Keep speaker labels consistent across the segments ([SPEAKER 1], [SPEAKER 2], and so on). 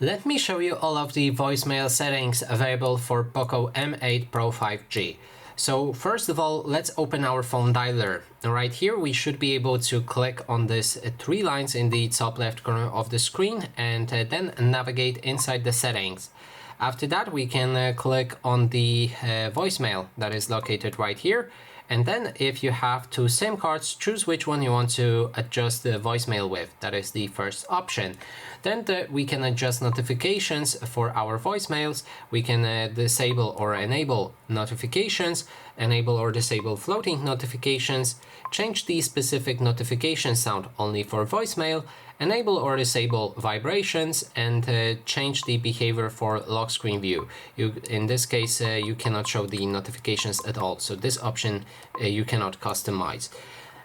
[SPEAKER 1] Let me show you all of the voicemail settings available for POCO M8 Pro 5G. So first of all, let's open our phone dialer. Right here we should be able to click on these three lines in the top left corner of the screen and then navigate inside the settings. After that we can click on the voicemail that is located right here. And then if you have two SIM cards, choose which one you want to adjust the voicemail with. That is the first option. Then we can adjust notifications for our voicemails. We can disable or enable notifications, enable or disable floating notifications, change the specific notification sound only for voicemail, enable or disable vibrations, and change the behavior for lock screen view. In this case, you cannot show the notifications at all, so this option you cannot customize.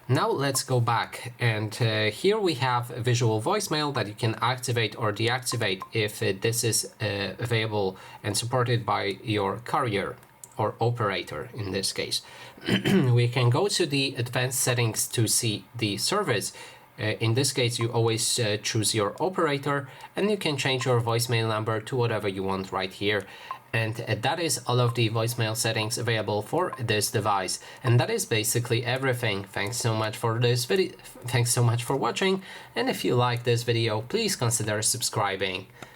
[SPEAKER 1] Now let's go back, and here we have a visual voicemail that you can activate or deactivate if this is available and supported by your carrier or operator in this case. We can go to the advanced settings to see the service. In this case, you always choose your operator, and you can change your voicemail number to whatever you want right here. And that is all of the voicemail settings available for this device. And that is basically everything. Thanks so much for this video. Thanks so much for watching. And if you like this video, please consider subscribing.